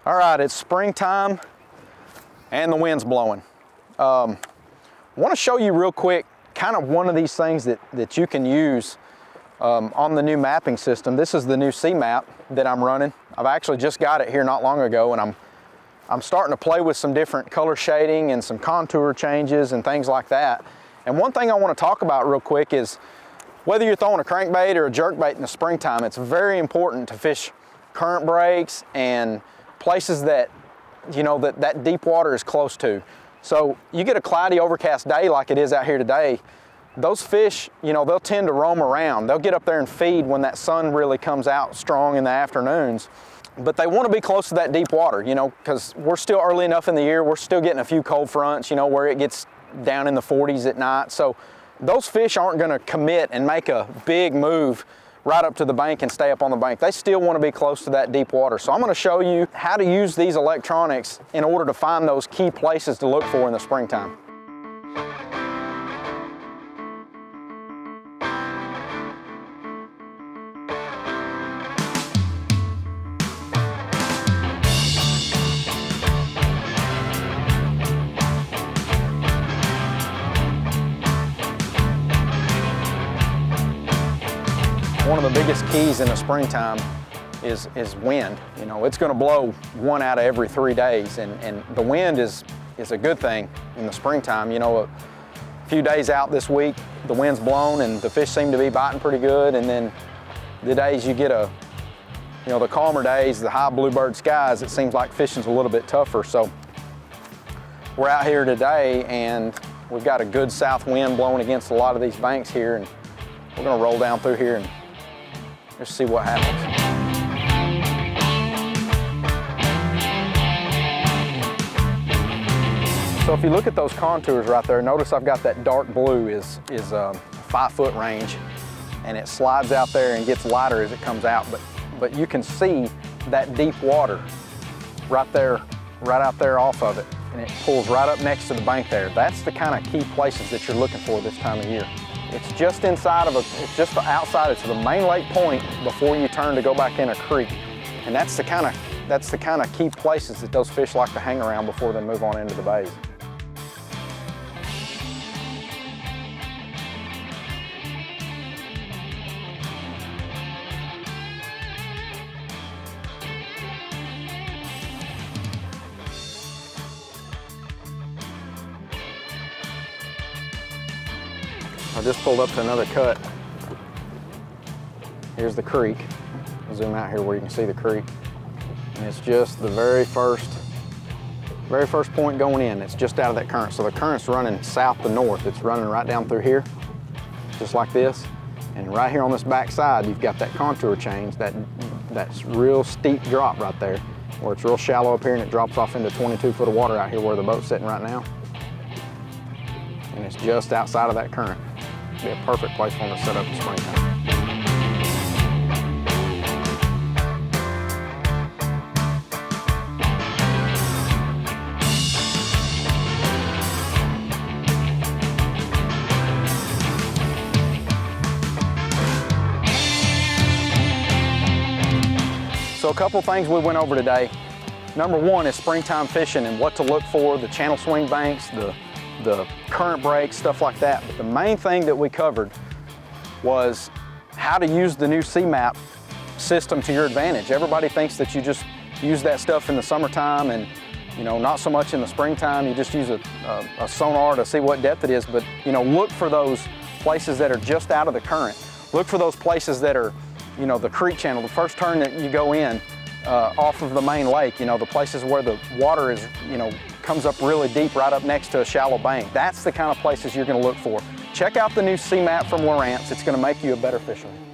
All right, it's springtime and the wind's blowing. I want to show you real quick kind of one of these things that you can use on the new mapping system. This is the new C-Map that I'm running. I've actually just got it here not long ago, and I'm starting to play with some different color shading and some contour changes and things like that. And one thing I want to talk about real quick is whether you're throwing a crankbait or a jerkbait in the springtime, it's very important to fish current breaks and places that, you know, that deep water is close to. So you get a cloudy, overcast day like it is out here today, those fish, you know, they'll tend to roam around. They'll get up there and feed when that sun really comes out strong in the afternoons. But they want to be close to that deep water, you know, because we're still early enough in the year. We're still getting a few cold fronts, you know, where it gets down in the 40s at night. So those fish aren't going to commit and make a big move right up to the bank and stay up on the bank. They still want to be close to that deep water. So I'm going to show you how to use these electronics in order to find those key places to look for in the springtime. One of the biggest keys in the springtime is wind. You know, it's going to blow 1 out of every 3 days, and the wind is a good thing in the springtime. You know, a few days out this week, the wind's blown and the fish seem to be biting pretty good, and then the days you get you know, the calmer days, the high bluebird skies, it seems like fishing's a little bit tougher. So we're out here today and we've got a good south wind blowing against a lot of these banks here, and we're going to roll down through here and just see what happens. So if you look at those contours right there, notice I've got that dark blue is 5 foot range, and it slides out there and gets lighter as it comes out. But you can see that deep water right there, right out there off of it, and it pulls right up next to the bank there. That's the kind of key places that you're looking for this time of year. It's just inside of it's just outside, it's the main lake point before you turn to go back in a creek. And that's the kind of key places that those fish like to hang around before they move on into the bays. I just pulled up to another cut. Here's the creek. I'll zoom out here where you can see the creek. And it's just the very first point going in. It's just out of that current. So the current's running south to north. It's running right down through here, just like this. And right here on this back side, you've got that contour change, that's real steep drop right there, where it's real shallow up here and it drops off into 22 foot of water out here where the boat's sitting right now. And it's just outside of that current. Be a perfect place for them to set up in springtime. So a couple things we went over today. Number one is springtime fishing and what to look for, the channel swing banks, the current breaks, stuff like that. But the main thing that we covered was how to use the new C-Map system to your advantage. Everybody thinks that you just use that stuff in the summertime and, you know, not so much in the springtime. You just use a sonar to see what depth it is, but, you know, look for those places that are just out of the current. Look for those places that are, you know, the creek channel, the first turn that you go in off of the main lake, you know, the places where the water is, you know, comes up really deep right up next to a shallow bank. That's the kind of places you're going to look for. Check out the new C-Map from Lowrance. It's going to make you a better fisherman.